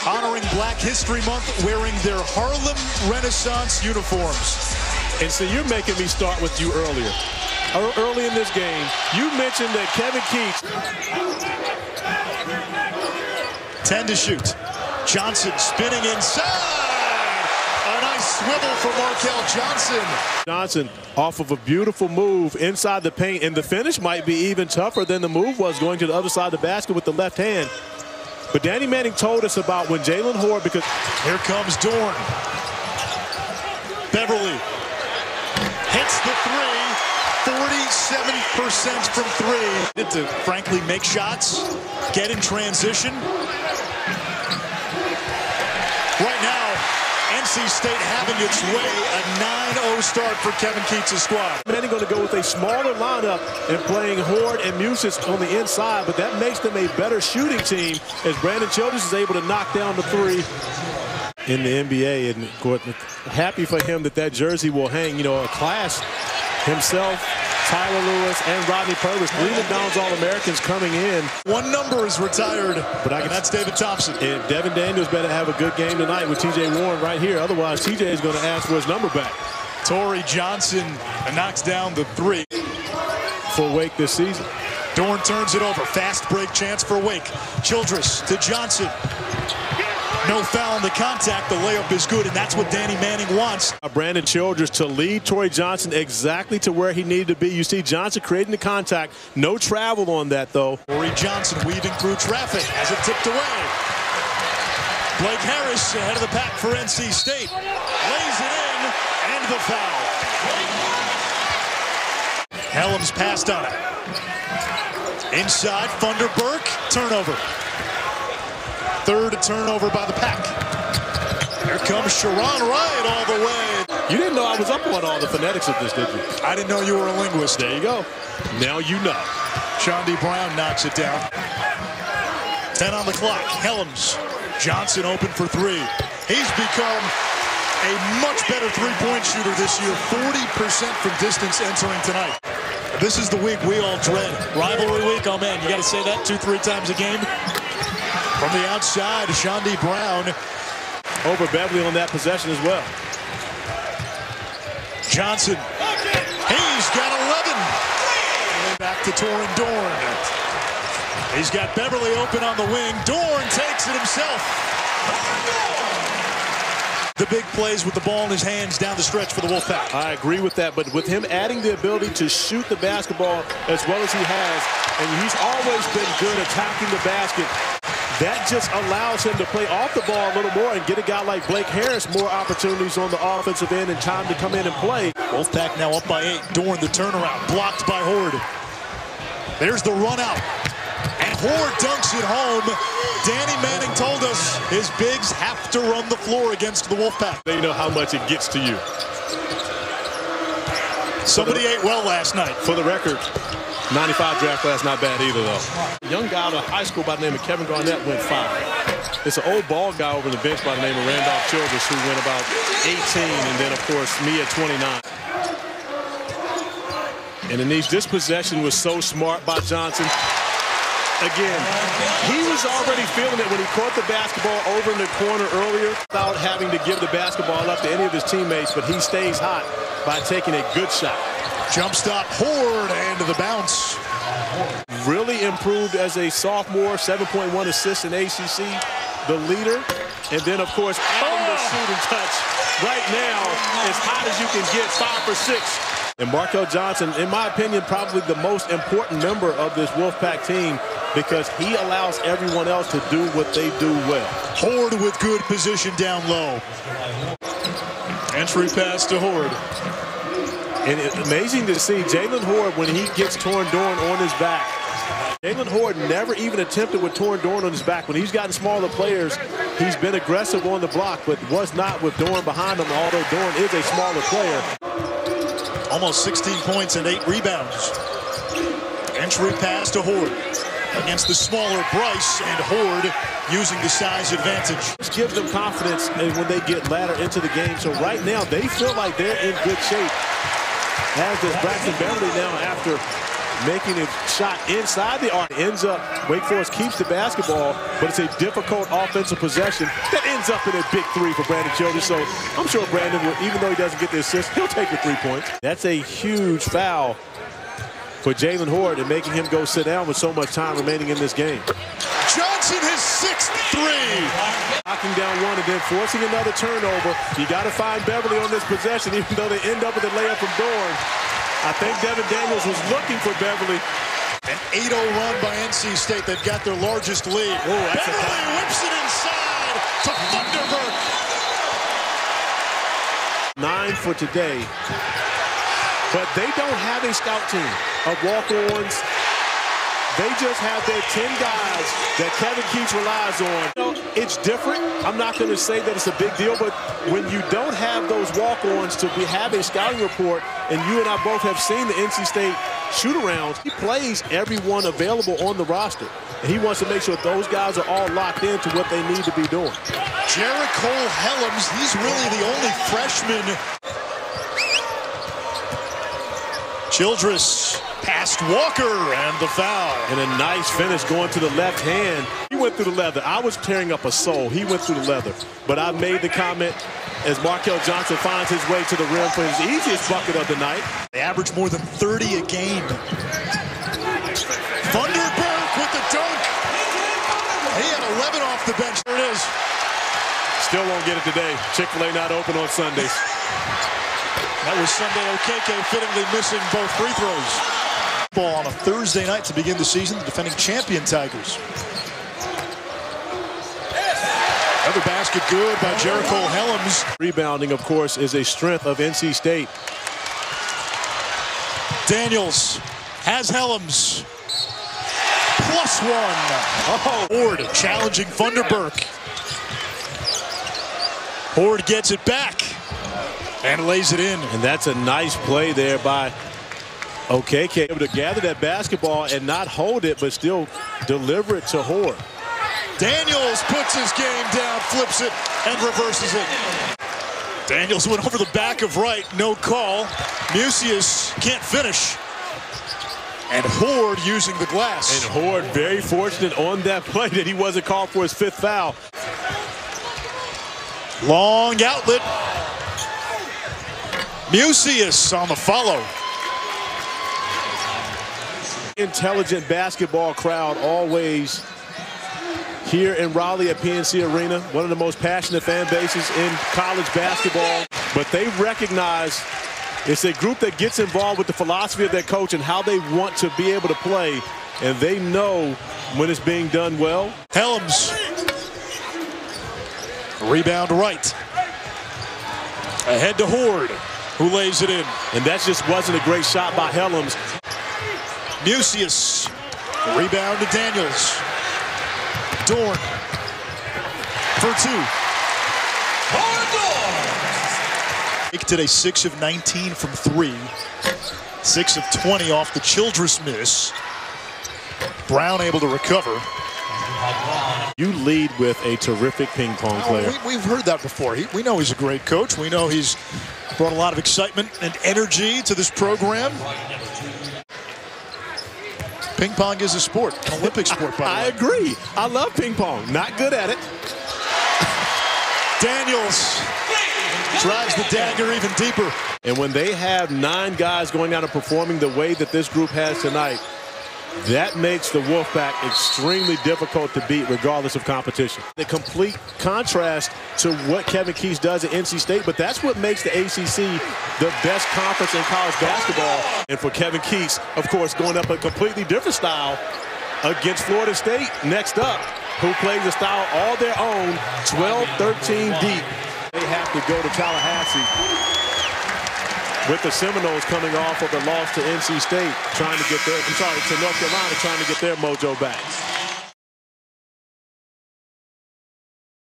honoring Black History Month wearing their Harlem Renaissance uniforms. And so you're making me start with you earlier. Early in this game, you mentioned that Kevin Keats. 10 to shoot. Johnson spinning inside. A nice swivel for Markel Johnson. Johnson off of a beautiful move inside the paint, and the finish might be even tougher than the move was, going to the other side of the basket with the left hand. But Danny Manning told us about when Jalen Horde, because here comes Dorn. Beverly hits the three. 47% from three. To frankly make shots, get in transition. Right now, NC State having its way, a 9-0 start for Kevin Keats' squad. Manning going to go with a smaller lineup and playing Horde and Musis on the inside, but that makes them a better shooting team as Brandon Childress is able to knock down the three in the NBA. And happy for him that jersey will hang. You know, a class himself, Tyler Lewis, and Rodney Purvis, 3 McDonald's All-Americans coming in. One number is retired, and that's David Thompson. And Devin Daniels better have a good game tonight with T.J. Warren right here. Otherwise, T.J. is going to ask for his number back. Torrey Johnson knocks down the three for Wake this season. Dorn turns it over. Fast break chance for Wake. Childress to Johnson. No foul on the contact. The layup is good, and that's what Danny Manning wants. Brandon Childress to lead Torrey Johnson exactly to where he needed to be. You see Johnson creating the contact. No travel on that, though. Torrey Johnson weaving through traffic as it tipped away. Blake Harris ahead of the pack for NC State. Lays it in, and the foul. Helms passed on it. Inside, Funderburk, turnover. Third turnover by the pack. Here comes Sharon Wright all the way. You didn't know I was up on all the phonetics of this, did you? I didn't know you were a linguist. There you go. Now you know. Shondi Brown knocks it down. 10 on the clock. Helms. Johnson open for three. He's become a much better three-point shooter this year. 40% from distance entering tonight. This is the week we all dread. Rivalry week. Oh, man, you got to say that 2-3 times a game. From the outside, Shondi Brown. Over Beverly on that possession as well. Johnson. He's got 11. Back to Torin Dorn. He's got Beverly open on the wing. Dorn takes it himself. The big plays with the ball in his hands down the stretch for the Wolfpack. I agree with that, but with him adding the ability to shoot the basketball as well as he has, and he's always been good attacking the basket, that just allows him to play off the ball a little more and get a guy like Blake Harris more opportunities on the offensive end and time to come in and play. Wolfpack now up by 8. Dorn the turnaround, blocked by Horde. There's the run out, and Horde dunks it home. Danny Manning told us his bigs have to run the floor against the Wolfpack. They know how much it gets to you. Somebody ate well last night. For the record, 95 draft class, not bad either, though. A young guy out of high school by the name of Kevin Garnett went 5. It's an old ball guy over the bench by the name of Randolph Childress who went about 18, and then, of course, me at 29. And Anish, this possession was so smart by Johnson. Again, he was already feeling it when he caught the basketball over in the corner earlier without having to give the basketball up to any of his teammates, but he stays hot by taking a good shot. Jump stop, Horde, and to the bounce. Really improved as a sophomore, 7.1 assists in ACC, the leader. And then, of course, adding the shooting touch right now as hot as you can get, 5 for 6. And Markel Johnson, in my opinion, probably the most important member of this Wolfpack team because he allows everyone else to do what they do well. Horde with good position down low. Entry pass to Horde. And it's amazing to see Jalen Horde when he gets Torin Dorn on his back. Jalen Horde never even attempted with Torin Dorn on his back. When he's gotten smaller players, he's been aggressive on the block, but was not with Dorn behind him, although Dorn is a smaller player. Almost 16 points and 8 rebounds. Entry pass to Horde against the smaller Bryce, and Horde using the size advantage. This gives them confidence when they get later into the game. So right now, they feel like they're in good shape. As does Braxton Beverly now after making a shot inside the arc. Ends up, Wake Forest keeps the basketball, but it's a difficult offensive possession that ends up in a big three for Brandon Childress. So I'm sure Brandon will, even though he doesn't get the assist, he'll take the 3 points. That's a huge foul for Jalen Horde and making him go sit down with so much time remaining in this game. Johnson, his 6th three. Knocking down one and then forcing another turnover. You got to find Beverly on this possession, even though they end up with a layup from Dorn. I think Devin Daniels was looking for Beverly. An 8-0 run by NC State. They've got their largest lead. Beverly whips it inside to Thunderbird. 9 for today. But they don't have a scout team of walk-ons. They just have their 10 guys that Kevin Keats relies on. You know, it's different. I'm not going to say that it's a big deal, but when you don't have those walk-ons to have a scouting report, and you and I both have seen the NC State shoot-arounds, he plays everyone available on the roster. And he wants to make sure those guys are all locked into what they need to be doing. Jared Cole Helms, he's really the only freshman. Childress past Walker and the foul. And a nice finish going to the left hand. He went through the leather. I was tearing up a sole. He went through the leather. But I made the comment as Markel Johnson finds his way to the rim for his easiest bucket of the night. They average more than 30 a game. Thunderbird with the dunk. He had 11 off the bench. There it is. Still won't get it today. Chick-fil-A not open on Sundays. That was Sunday Okeke fittingly missing both free throws. Ball on a Thursday night to begin the season, the defending champion Tigers. Another basket good by Jericho Helms. Rebounding, of course, is a strength of NC State. Daniels has Helms. +1. Oh, Horde challenging Thunderbird. Horde gets it back and lays it in. And that's a nice play there by Okeke. Able to gather that basketball and not hold it, but still deliver it to Horde. Daniels puts his game down, flips it, and reverses it. Daniels went over the back of right, no call. Musius can't finish. And Horde using the glass. And Horde very fortunate on that play that he wasn't called for his 5th foul. Long outlet. Musius on the follow. Intelligent basketball crowd always here in Raleigh at PNC Arena. One of the most passionate fan bases in college basketball. But they recognize it's a group that gets involved with the philosophy of their coach and how they want to be able to play. And they know when it's being done well. Helms. Rebound right. Ahead to Horde, who lays it in. And that just wasn't a great shot by Helms. Musius. Rebound to Daniels. Dorn for 2. Today 6 of 19 from 3. 6 of 20 off the Childress miss. Brown able to recover. You lead with a terrific ping pong player. We've heard that before. We know he's a great coach. We know he's brought a lot of excitement and energy to this program. Ping pong is a sport, an Olympic sport, by the way. I agree. I love ping pong. Not good at it. Daniels drives the dagger even deeper. And when they have 9 guys going out and performing the way that this group has tonight, that makes the Wolfpack extremely difficult to beat regardless of competition. The complete contrast to what Kevin Keats does at NC State, but that's what makes the ACC the best conference in college basketball. And for Kevin Keats, of course, going up a completely different style against Florida State next up, who plays a style all their own, 12-13 deep. They have to go to Tallahassee with the Seminoles coming off of a loss to NC State, to North Carolina, trying to get their mojo back.